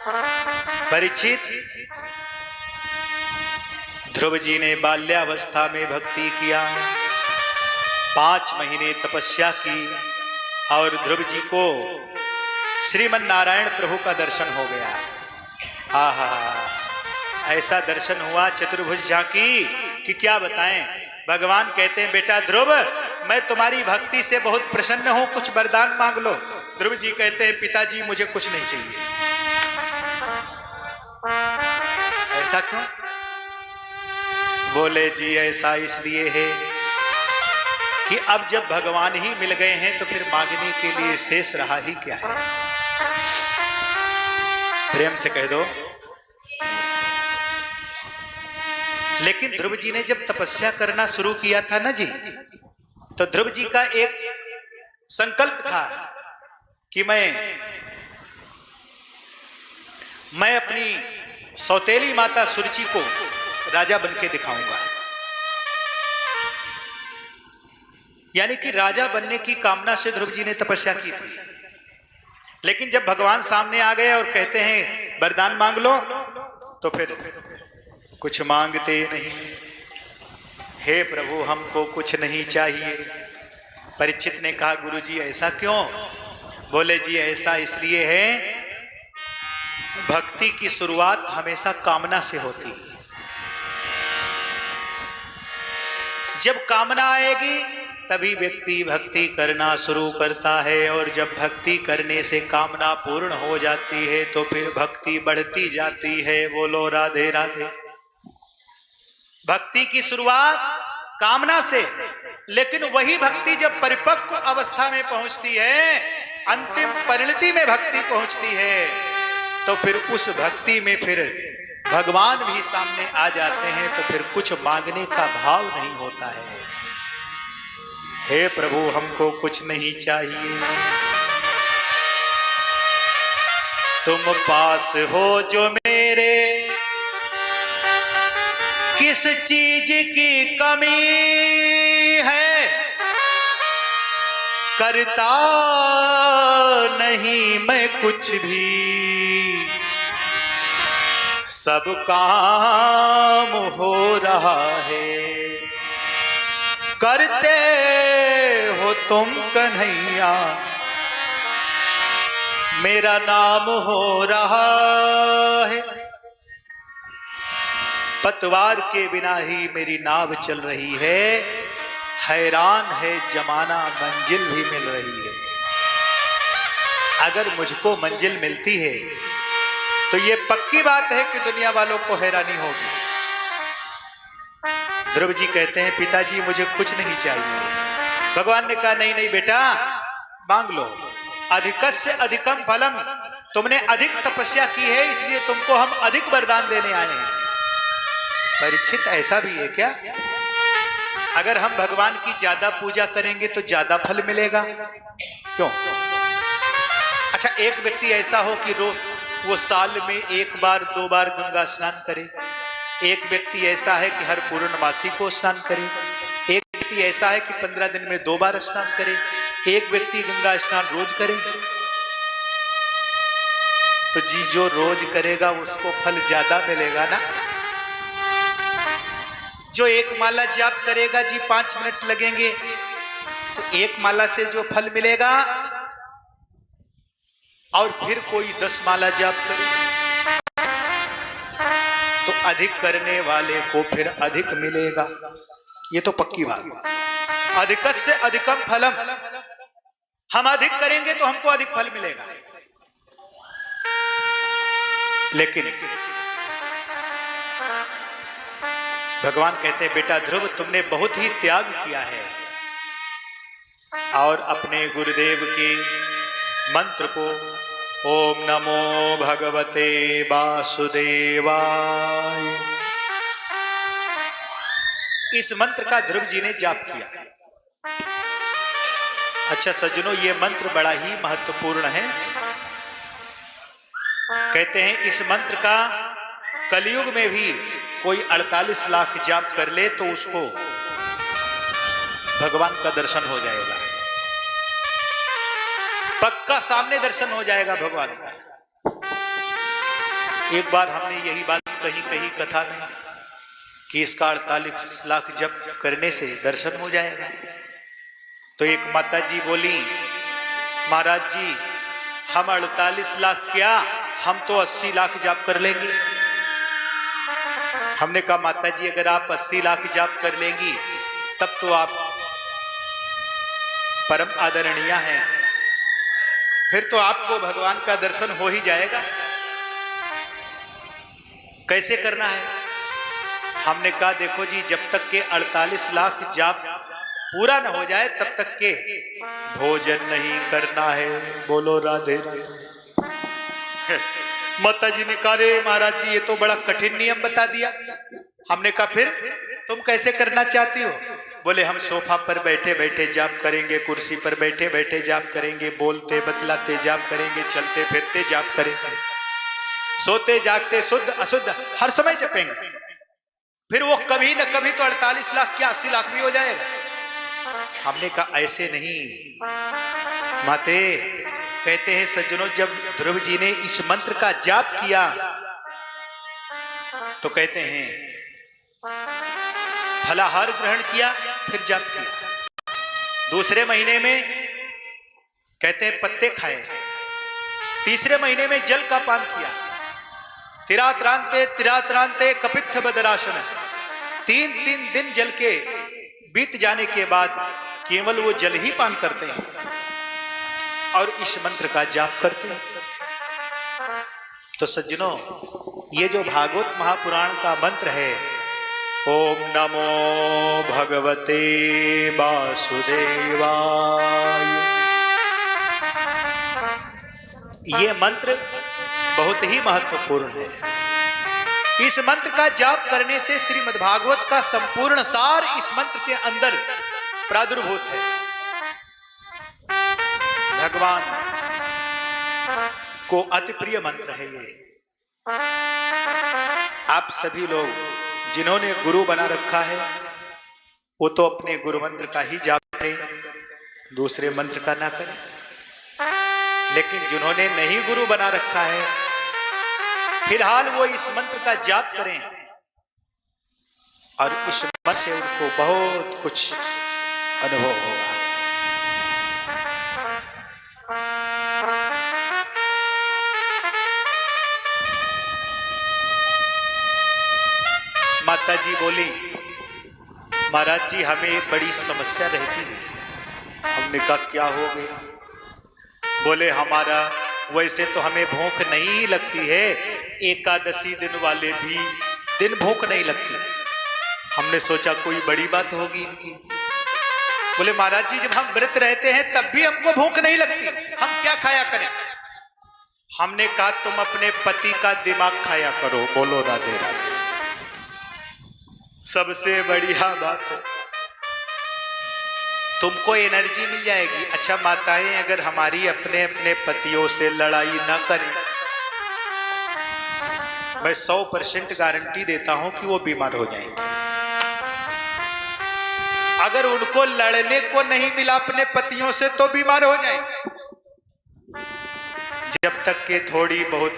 परीक्षित, ध्रुव जी ने बाल्यावस्था में भक्ति किया, 5 महीने तपस्या की और ध्रुव जी को श्रीमन नारायण प्रभु का दर्शन हो गया। आहा, ऐसा दर्शन हुआ चतुर्भुज झांकी कि क्या बताएं। भगवान कहते हैं, बेटा ध्रुव, मैं तुम्हारी भक्ति से बहुत प्रसन्न हूं, कुछ वरदान मांग लो। ध्रुव जी कहते हैं, पिताजी मुझे कुछ नहीं चाहिए। ऐसा क्यों? बोले जी ऐसा इसलिए है कि अब जब भगवान ही मिल गए हैं तो फिर मांगने के लिए शेष रहा ही क्या है। प्रेम से कह दो। लेकिन ध्रुव जी ने जब तपस्या करना शुरू किया था ना जी, तो ध्रुव जी का एक संकल्प था कि मैं अपनी सौतेली माता सुरुचि को राजा बनके दिखाऊंगा। यानी कि राजा बनने की कामना से ध्रुव जी ने तपस्या की थी। लेकिन जब भगवान सामने आ गए और कहते हैं वरदान मांग लो, तो फिर कुछ मांगते नहीं। हे प्रभु, हमको कुछ नहीं चाहिए। परीक्षित ने कहा, गुरुजी ऐसा क्यों? बोले जी ऐसा इसलिए है, भक्ति की शुरुआत हमेशा कामना से होती है। जब कामना आएगी तभी व्यक्ति भक्ति करना शुरू करता है, और जब भक्ति करने से कामना पूर्ण हो जाती है तो फिर भक्ति बढ़ती जाती है। बोलो राधे राधे। भक्ति की शुरुआत कामना से, लेकिन वही भक्ति जब परिपक्व अवस्था में पहुंचती है, अंतिम परिणति में भक्ति पहुंचती है, तो फिर उस भक्ति में फिर भगवान भी सामने आ जाते हैं, तो फिर कुछ मांगने का भाव नहीं होता है। हे प्रभु, हमको कुछ नहीं चाहिए, तुम पास हो जो मेरे, किस चीज की कमी है, करता नहीं मैं कुछ भी, सब काम हो रहा है, करते हो तुम कन्हैया, मेरा नाम हो रहा है। पतवार के बिना ही मेरी नाव चल रही है, हैरान है जमाना, मंजिल भी मिल रही है। अगर मुझको मंजिल मिलती है तो ये पक्की बात है कि दुनिया वालों को हैरानी होगी। ध्रुव जी कहते हैं, पिताजी मुझे कुछ नहीं चाहिए। भगवान ने कहा, नहीं नहीं बेटा, मांग लो। अधिकस्य अधिकम फलम, तुमने अधिक तपस्या की है, इसलिए तुमको हम अधिक वरदान देने आए हैं। परीक्षित, ऐसा भी है क्या? अगर हम भगवान की ज्यादा पूजा करेंगे तो ज्यादा फल मिलेगा? क्यों? अच्छा, एक व्यक्ति ऐसा हो कि वो साल में 1 बार 2 बार गंगा स्नान करे। एक व्यक्ति ऐसा है कि हर पूर्णमासी को स्नान करे। एक व्यक्ति ऐसा है कि 15 दिन में 2 बार स्नान करे। एक व्यक्ति गंगा स्नान रोज करे। तो जी जो रोज करेगा उसको फल ज्यादा मिलेगा ना। जो 1 माला जाप करेगा जी 5 मिनट लगेंगे, तो 1 माला से जो फल मिलेगा, और फिर कोई 10 माला जाप करे तो अधिक करने वाले को फिर अधिक मिलेगा। ये तो पक्की बात है। अधिकस्य अधिकम फलम, हम अधिक करेंगे तो हमको अधिक फल मिलेगा। लेकिन भगवान कहते हैं, बेटा ध्रुव, तुमने बहुत ही त्याग किया है और अपने गुरुदेव के मंत्र को ओम नमो भगवते वासुदेवाय, इस मंत्र का ध्रुव जी ने जाप किया। अच्छा सज्जनों, ये मंत्र बड़ा ही महत्वपूर्ण है। कहते हैं इस मंत्र का कलयुग में भी कोई 48 लाख जाप कर ले तो उसको भगवान का दर्शन हो जाएगा, पक्का सामने दर्शन हो जाएगा भगवान का। एक बार हमने यही बात कही कथा में कि इसका 48 लाख जप करने से दर्शन हो जाएगा। तो एक माता जी बोली, महाराज जी हम 48 लाख क्या, हम तो 80 लाख जाप कर लेंगे। हमने कहा माता जी अगर आप 80 लाख जाप कर लेंगी तब तो आप परम आदरणीय हैं, फिर तो आपको भगवान का दर्शन हो ही जाएगा। कैसे करना है? हमने कहा देखो जी, जब तक के 48 लाख जाप पूरा न हो जाए तब तक के भोजन नहीं करना है। बोलो राधे राधे। माता जी ने कहा रे महाराज जी ये तो बड़ा कठिन नियम बता दिया। हमने कहा फिर तुम कैसे करना चाहती हो? बोले हम सोफा पर बैठे बैठे जाप करेंगे, कुर्सी पर बैठे बैठे जाप करेंगे, बोलते बतलाते जाप करेंगे, चलते फिरते जाप करेंगे, सोते जागते शुद्ध अशुद्ध हर समय जपेंगे। फिर वो कभी न कभी तो 48 लाख क्या 80 लाख भी हो जाएगा। हमने कहा ऐसे नहीं माते। कहते हैं सज्जनों, जब ध्रुव जी ने इस मंत्र का जाप किया तो कहते हैं फलाहार ग्रहण किया, फिर जाप किया। दूसरे महीने में कहते हैं पत्ते खाए, तीसरे महीने में जल का पान किया, तिरात्रांते कपित्थ बदरासन, 3 दिन जल के बीत जाने के बाद केवल वो जल ही पान करते हैं और इस मंत्र का जाप करते हैं। तो सज्जनों, ये जो भागवत महापुराण का मंत्र है, ओम नमो भगवते वासुदेवाय, ये मंत्र बहुत ही महत्वपूर्ण है। इस मंत्र का जाप करने से श्रीमद्भागवत का संपूर्ण सार इस मंत्र के अंदर प्रादुर्भूत है। भगवान को अति प्रिय मंत्र है ये। आप सभी लोग जिन्होंने गुरु बना रखा है वो तो अपने गुरु मंत्र का ही जाप करें, दूसरे मंत्र का ना करें। लेकिन जिन्होंने नहीं गुरु बना रखा है फिलहाल वो इस मंत्र का जाप करें और इस मंत्र से उनको बहुत कुछ अनुभव होगा। माता जी बोली, महाराज जी हमें बड़ी समस्या रहती है। हमने कहा क्या हो गया? बोले हमारा वैसे तो हमें भूख नहीं लगती है, एकादशी दिन वाले भी दिन भूख नहीं लगती। हमने सोचा कोई बड़ी बात होगी इनकी। बोले महाराज जी जब हम व्रत रहते हैं तब भी हमको भूख नहीं लगती, हम क्या खाया करें? हमने कहा तुम अपने पति का दिमाग खाया करो। बोलो राधे राधे। सबसे बढ़िया बात है, तुमको एनर्जी मिल जाएगी। अच्छा माताएं अगर हमारी अपने अपने पतियों से लड़ाई ना करें, मैं 100% गारंटी देता हूं कि वो बीमार हो जाएंगे। अगर उनको लड़ने को नहीं मिला अपने पतियों से तो बीमार हो जाएंगे। जब तक के थोड़ी बहुत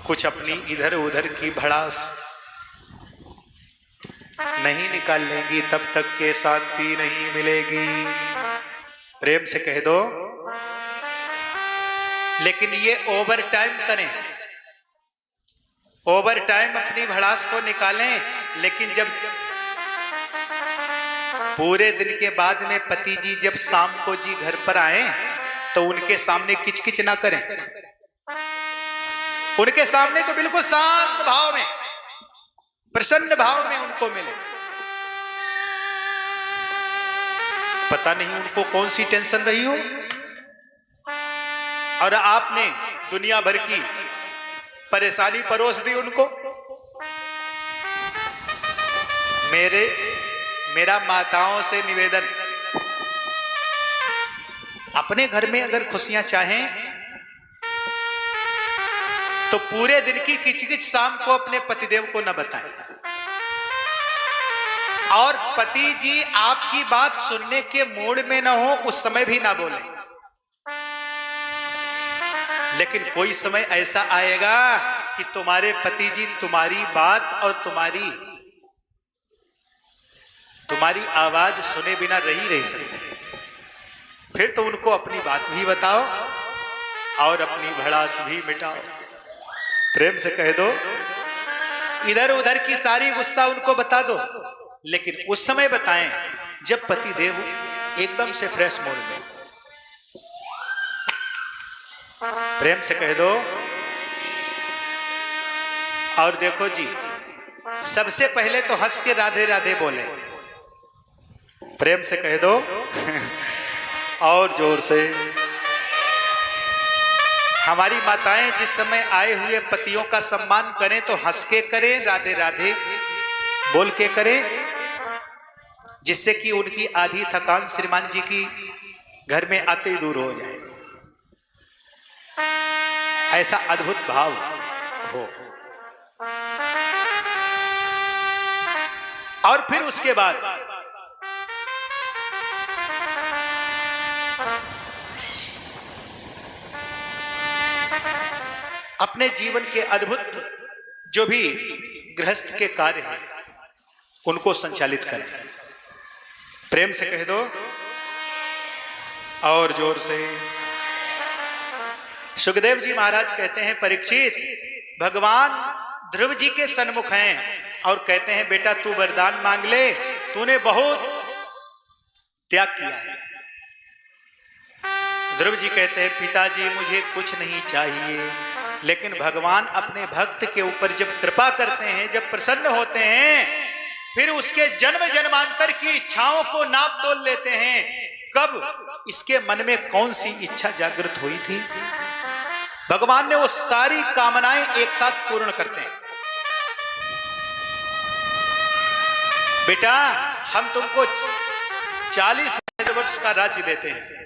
कुछ अपनी इधर उधर की भड़ास नहीं निकाल लेंगी तब तक के शांति नहीं मिलेगी। प्रेम से कह दो। लेकिन ये ओवर टाइम करें, ओवर टाइम अपनी भड़ास को निकालें। लेकिन जब पूरे दिन के बाद में पति जी जब शाम को जी घर पर आए तो उनके सामने किचकिच ना करें। उनके सामने तो बिल्कुल शांत भाव में, प्रसन्न भाव में उनको मिले। पता नहीं उनको कौन सी टेंशन रही हो और आपने दुनिया भर की परेशानी परोस दी उनको। मेरा माताओं से निवेदन, अपने घर में अगर खुशियां चाहें तो पूरे दिन की किचकिच शाम को अपने पतिदेव को न बताएं। और पति जी आपकी बात सुनने के मूड में ना हो उस समय भी ना बोले। लेकिन कोई समय ऐसा आएगा कि तुम्हारे पति जी तुम्हारी बात और तुम्हारी आवाज सुने बिना रही नहीं सकते। फिर तो उनको अपनी बात भी बताओ और अपनी भड़ास भी मिटाओ। प्रेम से कह दो, इधर उधर की सारी गुस्सा उनको बता दो, लेकिन उस समय बताएं जब पति देव एकदम से फ्रेश मूड में। प्रेम से कह दो। और देखो जी, सबसे पहले तो हंस के राधे राधे बोले। प्रेम से कह दो और जोर से। हमारी माताएं जिस समय आए हुए पतियों का सम्मान करें तो हंस के करें, राधे राधे बोल के करें, जिससे कि उनकी आधी थकान श्रीमान जी की घर में आते ही दूर हो जाए। ऐसा अद्भुत भाव हो। और फिर उसके बाद अपने जीवन के अद्भुत जो भी गृहस्थ के कार्य हैं उनको संचालित करें। प्रेम से कह दो और जोर से। सुखदेव जी महाराज कहते हैं, परीक्षित भगवान ध्रुव जी के सन्मुख हैं और कहते हैं बेटा तू वरदान मांग ले, तूने बहुत त्याग किया है। ध्रुव जी कहते हैं पिताजी मुझे कुछ नहीं चाहिए, लेकिन भगवान अपने भक्त के ऊपर जब कृपा करते हैं, जब प्रसन्न होते हैं, फिर उसके जन्म जन्मांतर की इच्छाओं को नाप तोल लेते हैं। कब इसके मन में कौन सी इच्छा जागृत हुई थी, भगवान ने वो सारी कामनाएं एक साथ पूर्ण करते हैं। बेटा हम तुमको 40,000 वर्ष का राज्य देते हैं।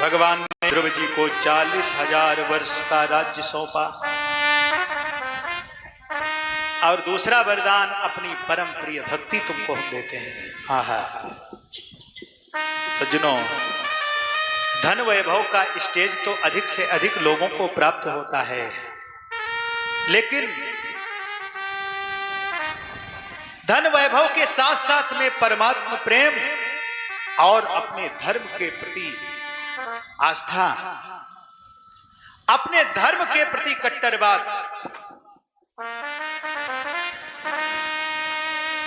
भगवान ने ध्रुव जी को 40,000 वर्ष का राज्य सौंपा और दूसरा वरदान अपनी परम प्रिय भक्ति तुमको हम देते हैं। आहा सज्जनों, धन वैभव का स्टेज तो अधिक से अधिक लोगों को प्राप्त होता है, लेकिन धन वैभव के साथ साथ में परमात्मा प्रेम और अपने धर्म के प्रति आस्था, अपने धर्म के प्रति कट्टरवाद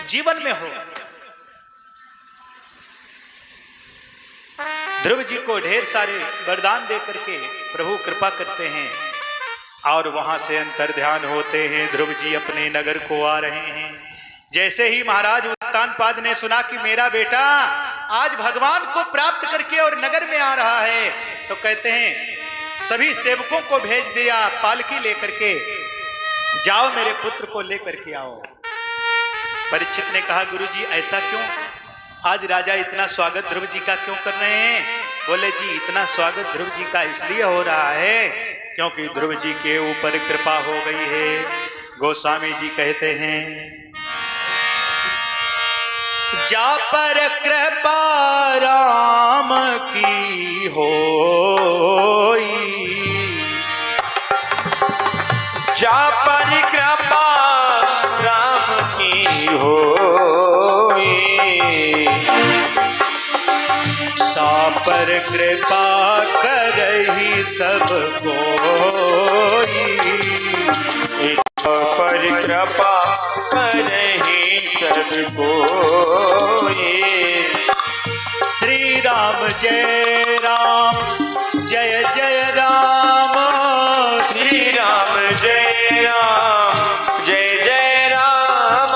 जीवन में हो। ध्रुव जी को ढेर सारे वरदान देकर के प्रभु कृपा करते हैं और वहां से अंतर ध्यान होते हैं। ध्रुव जी अपने नगर को आ रहे हैं। जैसे ही महाराज उत्तानपाद ने सुना कि मेरा बेटा आज भगवान को प्राप्त करके और नगर में आ रहा है, तो कहते हैं सभी सेवकों को भेज दिया, पालकी लेकर के जाओ मेरे पुत्र को लेकर के आओ। परीक्षित ने कहा गुरुजी ऐसा क्यों, आज राजा इतना स्वागत ध्रुव जी का क्यों कर रहे हैं? बोले जी इतना स्वागत ध्रुव जी का इसलिए हो रहा है क्योंकि ध्रुव जी के ऊपर कृपा हो गई है। गोस्वामी जी कहते हैं जा पर कृपा राम की होई, जा पर कृपा राम की होई, ता पर कृपा करहि सब कोई, पर कृपा करहि सब कोई। श्री राम जय राम जय जय राम, श्री राम जय राम जय जय राम,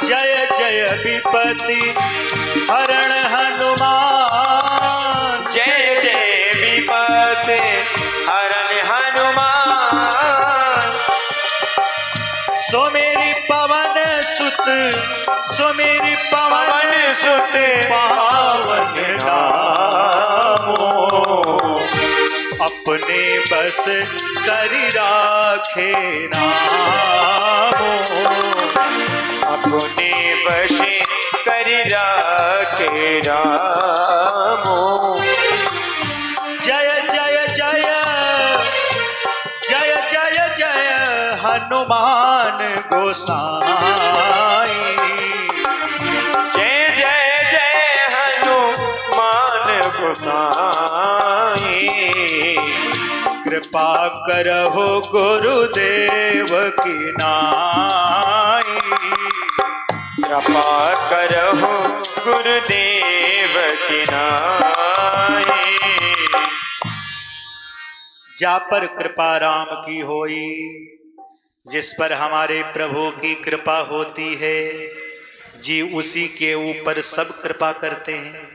जय जय विपत्ति हरण हनुमान, जय जय विपत्ति हरण हनुमान। सो मेरी पवन सुत, सो मेरी पवन सुत पावन नामो, अपने बस करि राखे नामो, अपने वश कर राखे रामो। जय जय जय जय जय जय हनुमान गोसाई। जय जय जय हनुमान गोसाई। कृपा करहो गुरुदेव की नाई। कृपा करहु गुरुदेव की नाई। जा पर कृपा राम की होई, जिस पर हमारे प्रभु की कृपा होती है, जी उसी के ऊपर सब कृपा करते हैं।